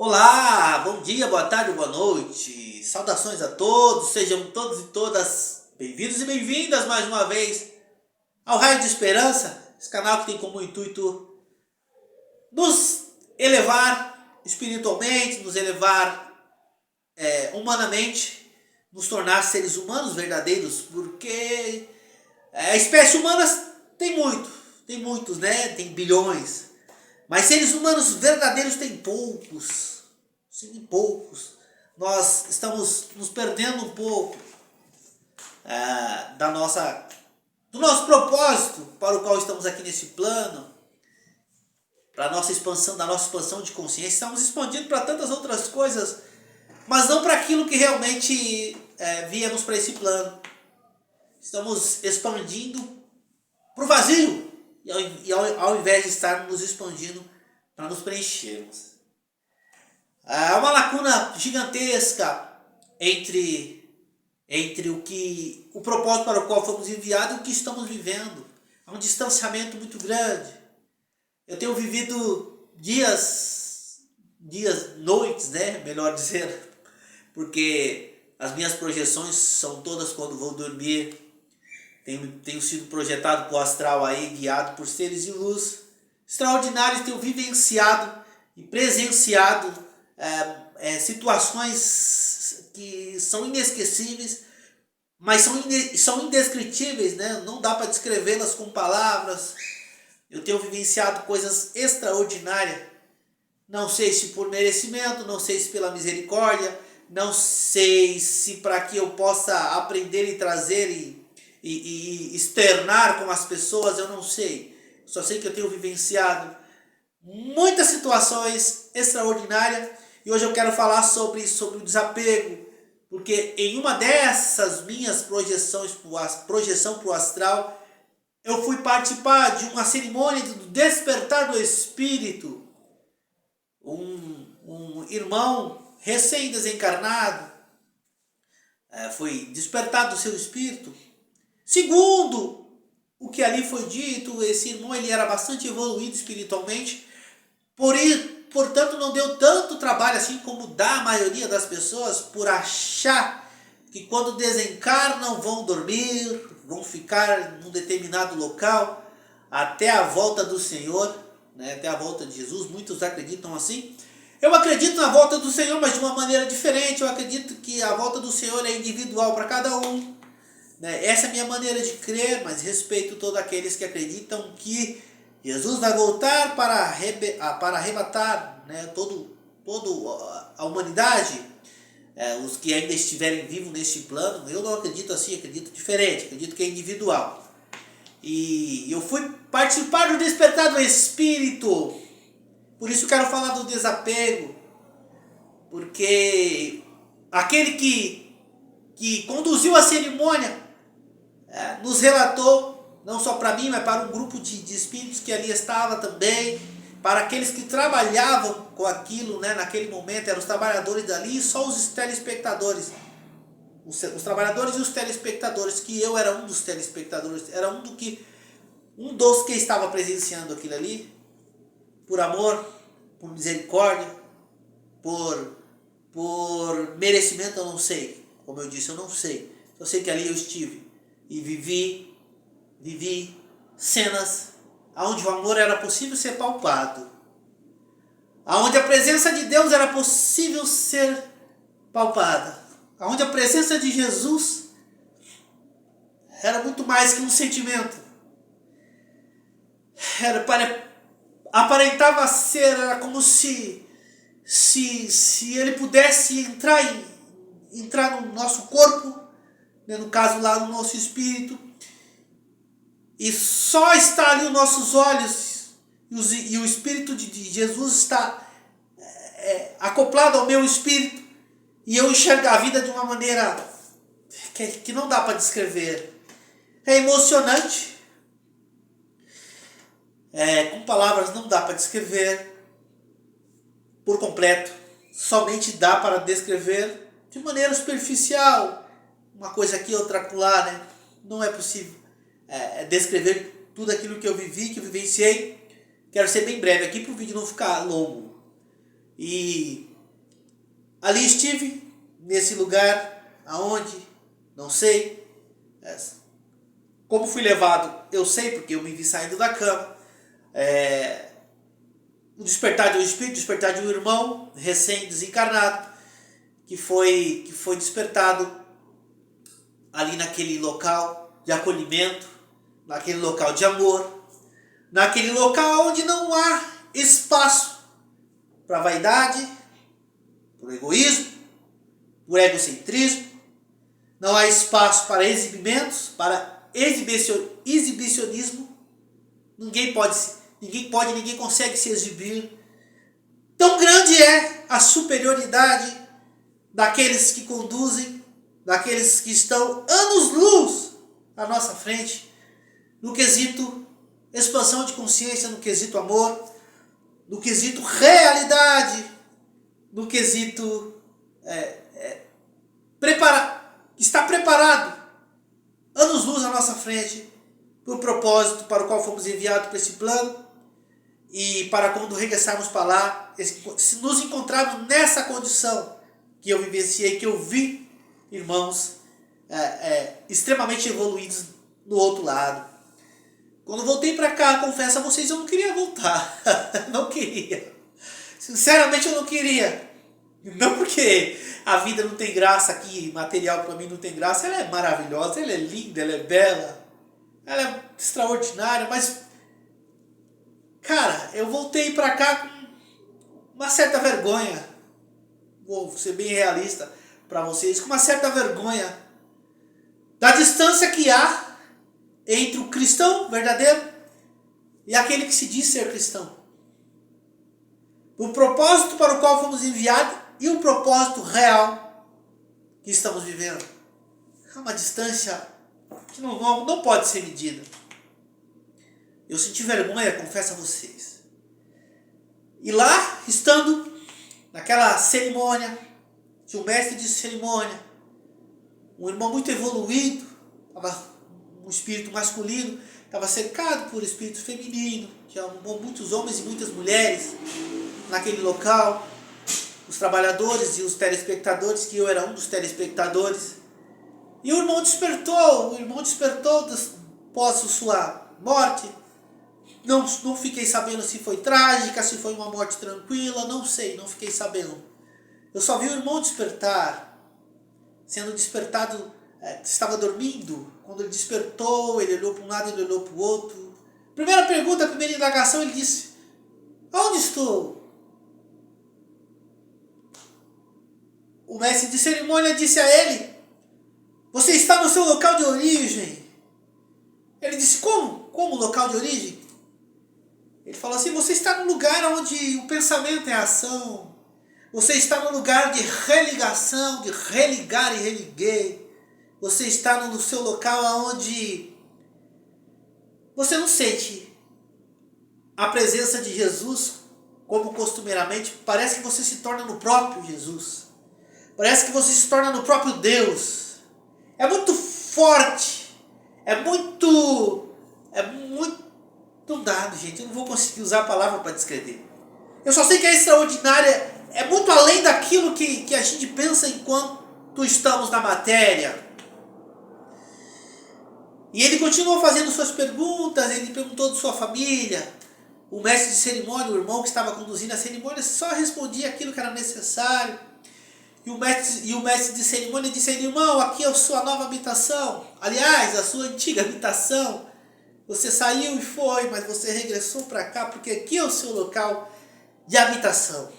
Olá, bom dia, boa tarde, boa noite. Saudações a todos, sejam todos e todas bem-vindos e bem-vindas mais uma vez ao Raio de Esperança, esse canal que tem como intuito nos elevar espiritualmente, nos elevar humanamente, nos tornar seres humanos verdadeiros, porque a espécie humana tem muitos, né? Tem bilhões. Mas seres humanos verdadeiros tem poucos, sim, poucos. Nós estamos nos perdendo um pouco do nosso propósito para o qual estamos aqui nesse plano, para a nossa expansão, da nossa expansão de consciência. Estamos expandindo para tantas outras coisas, mas não para aquilo que realmente viemos para esse plano. Estamos expandindo para o vazio, ao invés de estarmos nos expandindo para nos preenchermos. Há uma lacuna gigantesca entre o propósito para o qual fomos enviados e o que estamos vivendo. Há um distanciamento muito grande. Eu tenho vivido noites, né? Melhor dizer, porque as minhas projeções são todas quando vou dormir. Tenho sido projetado para o astral aí, guiado por seres de luz extraordinários. Tenho vivenciado e presenciado situações que são inesquecíveis, mas são indescritíveis, né? Não dá para descrevê-las com palavras. Eu tenho vivenciado coisas extraordinárias. Não sei se por merecimento, não sei se pela misericórdia, não sei se para que eu possa aprender e trazer e externar com as pessoas, eu não sei. Só sei que eu tenho vivenciado muitas situações extraordinárias e hoje eu quero falar sobre o desapego, porque em uma dessas minhas projeção para o astral, eu fui participar de uma cerimônia do despertar do espírito. Um irmão recém-desencarnado foi despertado do seu espírito. Segundo o que ali foi dito, esse irmão ele era bastante evoluído espiritualmente, portanto não deu tanto trabalho assim como dá a maioria das pessoas por achar que quando desencarnam vão dormir, vão ficar num determinado local até a volta do Senhor, né, até a volta de Jesus. Muitos acreditam assim. Eu acredito na volta do Senhor, mas de uma maneira diferente. Eu acredito que a volta do Senhor é individual para cada um. Essa é a minha maneira de crer, mas respeito todos aqueles que acreditam que Jesus vai voltar para arrebatar, né, toda a humanidade, os que ainda estiverem vivos neste plano. Eu não acredito assim, acredito diferente, acredito que é individual. E eu fui participar do despertar do Espírito, por isso quero falar do desapego, porque aquele que conduziu a cerimônia nos relatou, não só para mim, mas para um grupo de espíritos que ali estava também, para aqueles que trabalhavam com aquilo, né, naquele momento, eram os trabalhadores dali e só os telespectadores. Os trabalhadores e os telespectadores, que eu era um dos telespectadores, era um dos que estava presenciando aquilo ali, por amor, por misericórdia, por merecimento, eu não sei. Como eu disse, eu não sei. Eu sei que ali eu estive e vivi cenas onde o amor era possível ser palpado, onde a presença de Deus era possível ser palpada, onde a presença de Jesus era muito mais que um sentimento. Aparentava ser, era como se ele pudesse entrar no nosso corpo, né, no caso lá no nosso espírito, e só está ali os nossos olhos e o Espírito de Jesus está acoplado ao meu espírito, e eu enxergo a vida de uma maneira que não dá para descrever. É emocionante, com palavras não dá para descrever por completo, somente dá para descrever de maneira superficial, uma coisa aqui, outra acolá, né? Não é possível descrever tudo aquilo que eu vivi, que eu vivenciei. Quero ser bem breve aqui para o vídeo não ficar longo. E Ali estive, nesse lugar, aonde, não sei. Como fui levado, eu sei, porque eu me vi saindo da cama. O despertar de um espírito, o despertar de um irmão recém-desencarnado, que foi despertado ali naquele local de acolhimento, naquele local de amor, naquele local onde não há espaço para vaidade, para egoísmo, por egocentrismo, não há espaço para exibimentos, para exibicionismo. Ninguém consegue se exibir. Tão grande é a superioridade daqueles que conduzem, daqueles que estão anos-luz à nossa frente, no quesito expansão de consciência, no quesito amor, no quesito realidade, no quesito está preparado, anos-luz à nossa frente, para o propósito para o qual fomos enviados para esse plano, e para quando regressarmos para lá, se nos encontrarmos nessa condição que eu vivenciei, que eu vi irmãos extremamente evoluídos no outro lado. Quando voltei para cá, confesso a vocês, eu não queria voltar. Não queria. Sinceramente, eu não queria. Não porque a vida não tem graça aqui, material para mim não tem graça. Ela é maravilhosa, ela é linda, ela é bela, ela é extraordinária, mas, cara, eu voltei para cá com uma certa vergonha. Vou ser bem realista para vocês, com uma certa vergonha da distância que há entre o cristão verdadeiro e aquele que se diz ser cristão. O propósito para o qual fomos enviados e o propósito real que estamos vivendo. É uma distância que não pode ser medida. Eu senti vergonha, confesso a vocês. E lá, estando naquela cerimônia, tinha um mestre de cerimônia, um irmão muito evoluído, um espírito masculino, estava cercado por espírito feminino, tinha muitos homens e muitas mulheres naquele local, os trabalhadores e os telespectadores, que eu era um dos telespectadores. E o irmão despertou após sua morte. Não fiquei sabendo se foi trágica, se foi uma morte tranquila, não sei, não fiquei sabendo. Eu só vi o irmão despertar, sendo despertado, estava dormindo. Quando ele despertou, ele olhou para um lado, ele olhou para o outro. Primeira pergunta, primeira indagação, ele disse: aonde estou? O mestre de cerimônia disse a ele: você está no seu local de origem. Ele disse: como local de origem? Ele falou assim: você está no lugar onde o pensamento é ação. Você está no lugar de religação, de religar e religuei. Você está no seu local onde você não sente a presença de Jesus como costumeiramente. Parece que você se torna no próprio Jesus. Parece que você se torna no próprio Deus. É muito forte. É muito dado, gente. Eu não vou conseguir usar a palavra para descrever. Eu só sei que é extraordinária. É muito além daquilo que a gente pensa enquanto estamos na matéria. E ele continuou fazendo suas perguntas. Ele perguntou de sua família. O mestre de cerimônia, o irmão que estava conduzindo a cerimônia, só respondia aquilo que era necessário. E o mestre de cerimônia disse a ele: irmão, aqui é a sua nova habitação. Aliás, a sua antiga habitação. Você saiu e foi, mas você regressou para cá, porque aqui é o seu local de habitação.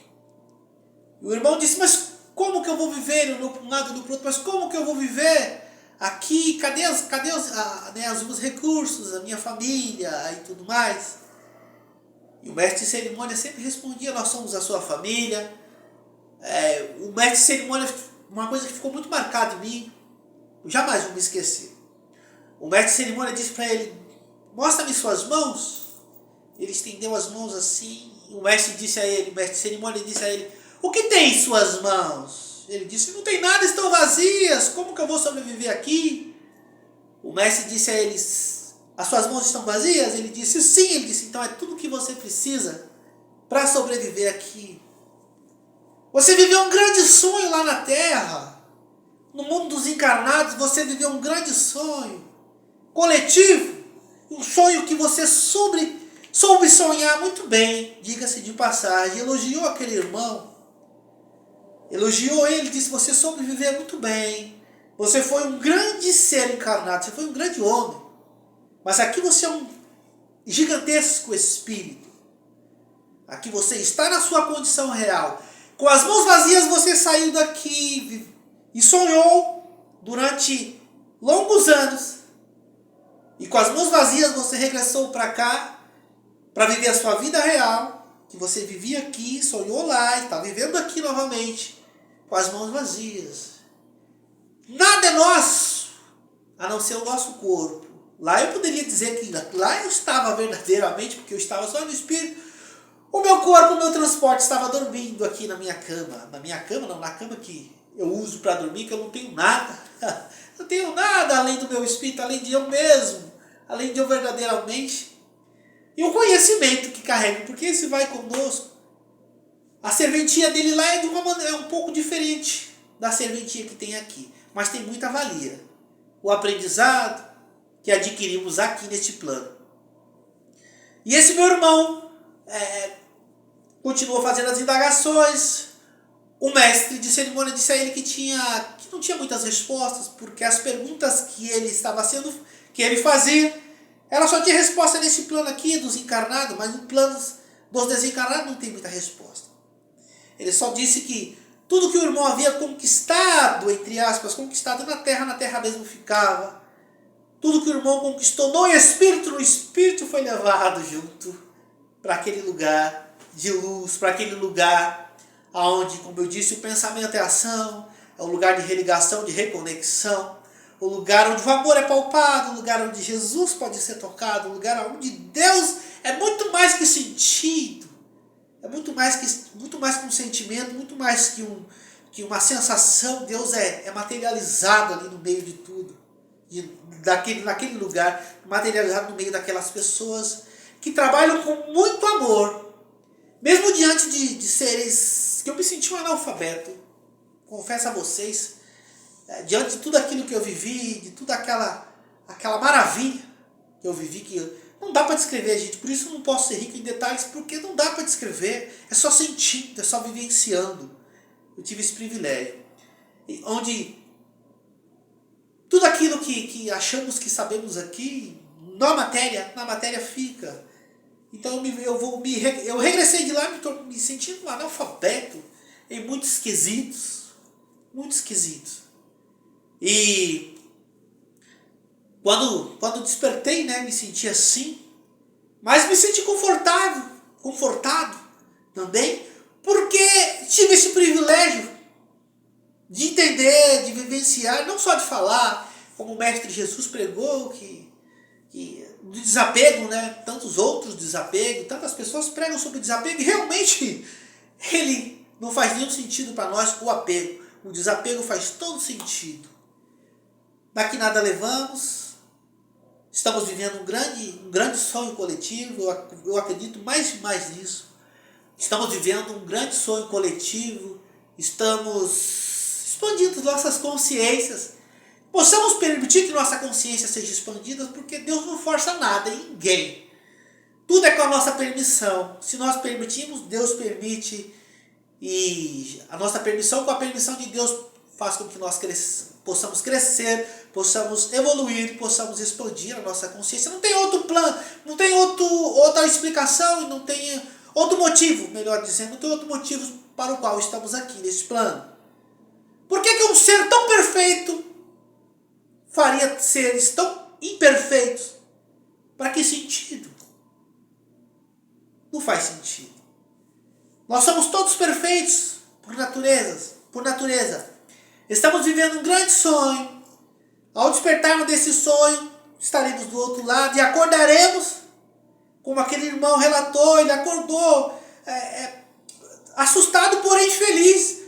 E o irmão disse: mas como que eu vou viver? Ele olhou para um lado, olhou para o outro: mas como que eu vou viver aqui? Cadê os recursos, a minha família e tudo mais? E o mestre de cerimônia sempre respondia: nós somos a sua família. O mestre de cerimônia, uma coisa que ficou muito marcada em mim, eu jamais vou me esquecer. O mestre de cerimônia disse para ele: mostra-me suas mãos. Ele estendeu as mãos assim. O mestre de cerimônia disse a ele: o que tem em suas mãos? Ele disse: não tem nada, estão vazias. Como que eu vou sobreviver aqui? O mestre disse a ele: as suas mãos estão vazias? Ele disse: sim. Ele disse: então é tudo que você precisa para sobreviver aqui. Você viveu um grande sonho lá na Terra. No mundo dos encarnados, você viveu um grande sonho coletivo. Um sonho que você soube sonhar muito bem, diga-se de passagem. Elogiou aquele irmão. Elogiou ele, disse: você soube viver muito bem. Você foi um grande ser encarnado, você foi um grande homem. Mas aqui você é um gigantesco espírito. Aqui você está na sua condição real. Com as mãos vazias você saiu daqui e sonhou durante longos anos. E com as mãos vazias você regressou para cá para viver a sua vida real, que você vivia aqui, sonhou lá e está vivendo aqui novamente, com as mãos vazias. Nada é nosso, a não ser o nosso corpo. Lá eu poderia dizer que lá eu estava verdadeiramente, porque eu estava só no espírito. O meu corpo, o meu transporte estava dormindo aqui na minha cama. Na minha cama não, na cama que eu uso para dormir, que eu não tenho nada. Não tenho nada além do meu espírito, além de eu mesmo, além de eu verdadeiramente. E o conhecimento que carrego, porque esse vai conosco. A serventia dele lá é de uma maneira um pouco diferente da serventia que tem aqui, mas tem muita valia. O aprendizado que adquirimos aqui neste plano. E esse meu irmão continuou fazendo as indagações. O mestre de cerimônia disse a ele que não tinha muitas respostas, porque as perguntas que ele fazia, ela só tinha resposta nesse plano aqui dos encarnados, mas no plano dos desencarnados não tem muita resposta. Ele só disse que tudo que o irmão havia conquistado, entre aspas, conquistado na terra mesmo ficava. Tudo que o irmão conquistou no espírito foi levado junto para aquele lugar de luz, para aquele lugar onde, como eu disse, o pensamento é ação, é o lugar de religação, de reconexão, o lugar onde o amor é palpado, o lugar onde Jesus pode ser tocado, o lugar onde Deus é muito mais que sentido, é muito mais que um sentimento, muito mais que uma sensação. Deus é materializado ali no meio de tudo, naquele lugar, materializado no meio daquelas pessoas que trabalham com muito amor, mesmo diante de seres que eu me senti um analfabeto. Confesso a vocês, diante de tudo aquilo que eu vivi, de toda aquela maravilha que eu vivi, que não dá para descrever, gente. Por isso eu não posso ser rico em detalhes, porque não dá para descrever. É só sentindo, é só vivenciando. Eu tive esse privilégio, onde tudo aquilo que achamos que sabemos aqui, na matéria fica. Então eu regressei de lá me sentindo um analfabeto em muitos quesitos. Muito esquisitos. E quando despertei, me senti assim, mas me senti confortado também, porque tive esse privilégio de entender, de vivenciar, não só de falar, como o Mestre Jesus pregou, que do desapego, tantos outros desapegos, tantas pessoas pregam sobre desapego, e realmente ele não faz nenhum sentido para nós o apego. O desapego faz todo sentido. Daqui nada levamos, estamos vivendo um grande sonho coletivo, eu acredito mais e mais nisso. Estamos vivendo um grande sonho coletivo, estamos expandindo nossas consciências. Possamos permitir que nossa consciência seja expandida, porque Deus não força nada em ninguém. Tudo é com a nossa permissão. Se nós permitimos, Deus permite. E a nossa permissão, com a permissão de Deus, faz com que nós possamos crescer, possamos evoluir, possamos expandir a nossa consciência. Não tem outro plano, não tem outra explicação, não tem outro motivo, melhor dizendo, não tem outro motivo para o qual estamos aqui nesse plano. Por que um ser tão perfeito faria seres tão imperfeitos? Para que sentido? Não faz sentido. Nós somos todos perfeitos por natureza. Estamos vivendo um grande sonho. Ao despertarmos desse sonho, estaremos do outro lado e acordaremos, como aquele irmão relatou. Ele acordou assustado, porém feliz,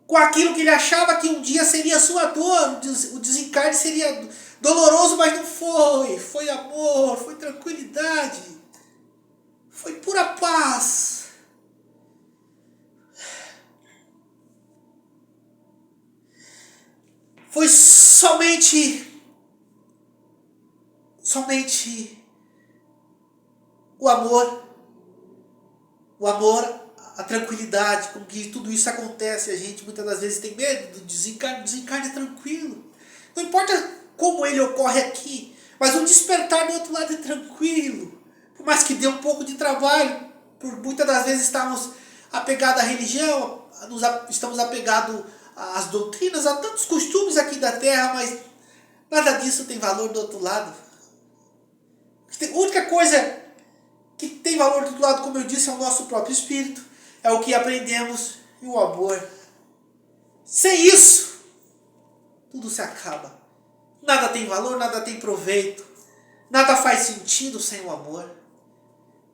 com aquilo que ele achava que um dia seria sua dor. O desencarne seria doloroso, mas não foi. Foi amor, foi tranquilidade, foi pura paz. foi somente o amor, a tranquilidade com que tudo isso acontece. A gente muitas das vezes tem medo do desencarne. O desencarne é tranquilo. Não importa como ele ocorre aqui, mas o despertar do outro lado é tranquilo. Por mais que dê um pouco de trabalho, por muitas das vezes estamos apegados à religião, estamos apegados às doutrinas, a tantos costumes aqui da Terra, mas nada disso tem valor do outro lado. A única coisa que tem valor do outro lado, como eu disse, é o nosso próprio espírito, é o que aprendemos e o amor. Sem isso, tudo se acaba. Nada tem valor, nada tem proveito, nada faz sentido sem o amor.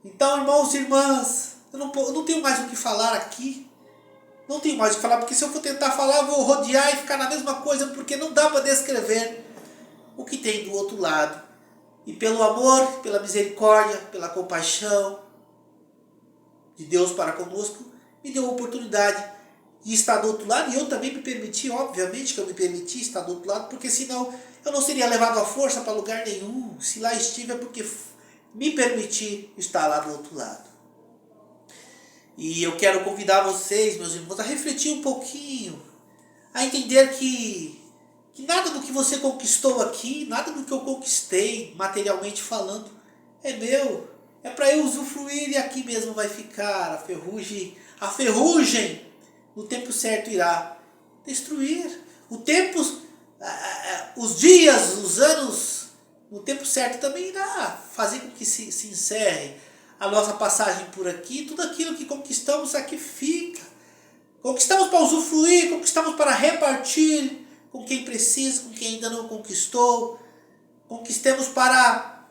Então, irmãos e irmãs, eu não tenho mais o que falar aqui. Não tenho mais o que falar, porque se eu for tentar falar, eu vou rodear e ficar na mesma coisa, porque não dá para descrever o que tem do outro lado. E pelo amor, pela misericórdia, pela compaixão de Deus para conosco, me deu a oportunidade de estar do outro lado. E eu também me permiti, obviamente que eu me permiti estar do outro lado, porque senão eu não seria levado à força para lugar nenhum. Se lá estive é porque me permiti estar lá do outro lado. E eu quero convidar vocês, meus irmãos, a refletir um pouquinho, a entender que nada do que você conquistou aqui, nada do que eu conquistei, materialmente falando, é meu. É para eu usufruir e aqui mesmo vai ficar. A ferrugem no tempo certo irá destruir. O tempo, os dias, os anos, no tempo certo também irá fazer com que se encerre a nossa passagem por aqui. Tudo aquilo que conquistamos aqui fica. Conquistamos para usufruir, conquistamos para repartir com quem precisa, com quem ainda não conquistou. Conquistemos para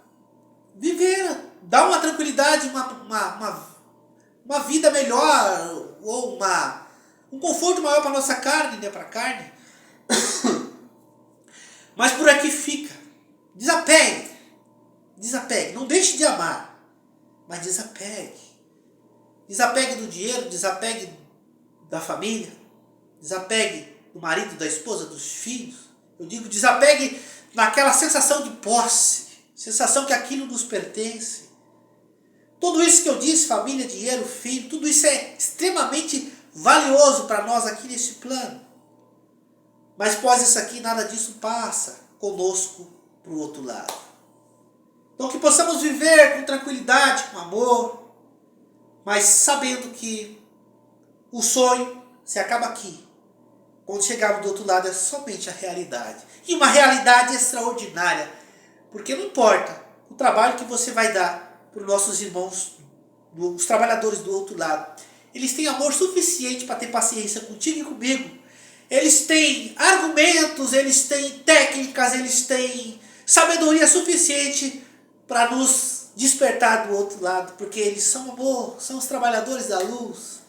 viver, dar uma tranquilidade, uma vida melhor, ou um conforto maior para a nossa carne, né, para a carne. Mas por aqui fica. Desapegue. Não deixe de amar, mas desapegue. Desapegue do dinheiro, desapegue da família, desapegue do marido, da esposa, dos filhos. Eu digo, desapegue naquela sensação de posse, sensação que aquilo nos pertence. Tudo isso que eu disse, família, dinheiro, filho, tudo isso é extremamente valioso para nós aqui nesse plano. Mas após isso aqui, nada disso passa conosco para o outro lado. Então que possamos viver com tranquilidade, com amor, mas sabendo que o sonho se acaba aqui. Quando chegarmos do outro lado é somente a realidade. E uma realidade extraordinária. Porque não importa o trabalho que você vai dar para os nossos irmãos, os trabalhadores do outro lado. Eles têm amor suficiente para ter paciência contigo e comigo. Eles têm argumentos, eles têm técnicas, eles têm sabedoria suficiente para nos despertar do outro lado. Porque eles são amor, são os trabalhadores da luz,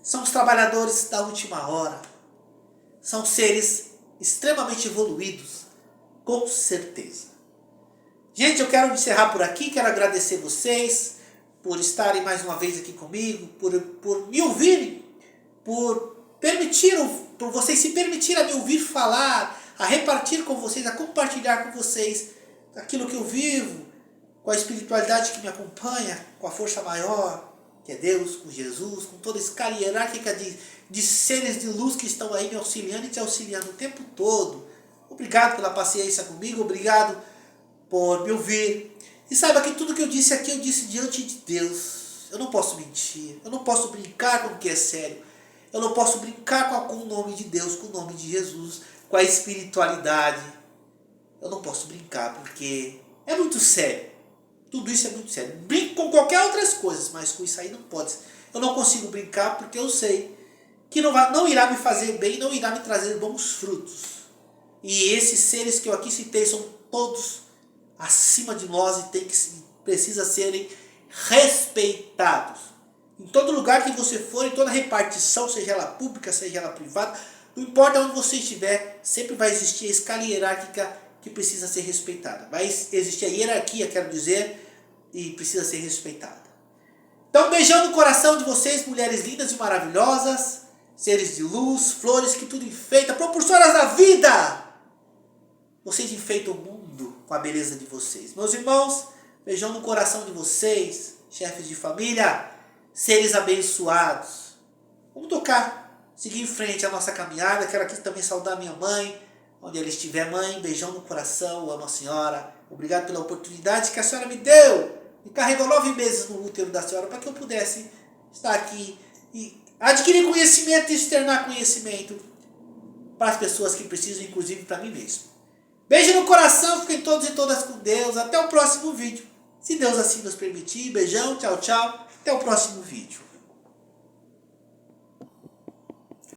são os trabalhadores da última hora. São seres extremamente evoluídos, com certeza. Gente, eu quero encerrar por aqui, quero agradecer vocês por estarem mais uma vez aqui comigo, por me ouvirem, por vocês se permitirem a me ouvir falar, a repartir com vocês, a compartilhar com vocês aquilo que eu vivo, com a espiritualidade que me acompanha, com a força maior, que é Deus, com Jesus, com toda a escala hierárquica de seres de luz que estão aí me auxiliando e te auxiliando o tempo todo. Obrigado pela paciência comigo, obrigado por me ouvir. E saiba que tudo que eu disse aqui, eu disse diante de Deus. Eu não posso mentir, eu não posso brincar com o que é sério. Eu não posso brincar com o nome de Deus, com o nome de Jesus, com a espiritualidade. Eu não posso brincar porque é muito sério. Tudo isso é muito sério. Brinco com qualquer outras coisas, mas com isso aí não pode. Eu não consigo brincar porque eu sei que não irá me fazer bem, não irá me trazer bons frutos. E esses seres que eu aqui citei são todos acima de nós e precisa serem respeitados. Em todo lugar que você for, em toda repartição, seja ela pública, seja ela privada, não importa onde você estiver, sempre vai existir a escala hierárquica que precisa ser respeitada. Vai existir a hierarquia, quero dizer, e precisa ser respeitada. Então, um beijão no coração de vocês, mulheres lindas e maravilhosas, seres de luz, flores que tudo enfeita, propulsoras da vida. Vocês enfeitam o mundo com a beleza de vocês. Meus irmãos, beijão no coração de vocês, chefes de família, seres abençoados. Vamos tocar, seguir em frente a nossa caminhada. Quero aqui também saudar minha mãe, onde ela estiver. Mãe, beijão no coração, amo a senhora. Obrigado pela oportunidade que a senhora me deu. Me carregou 9 meses no útero da senhora para que eu pudesse estar aqui e adquirir conhecimento e externar conhecimento para as pessoas que precisam, inclusive para mim mesmo. Beijo no coração, fiquem todos e todas com Deus. Até o próximo vídeo. Se Deus assim nos permitir. Beijão, tchau, tchau. Até o próximo vídeo.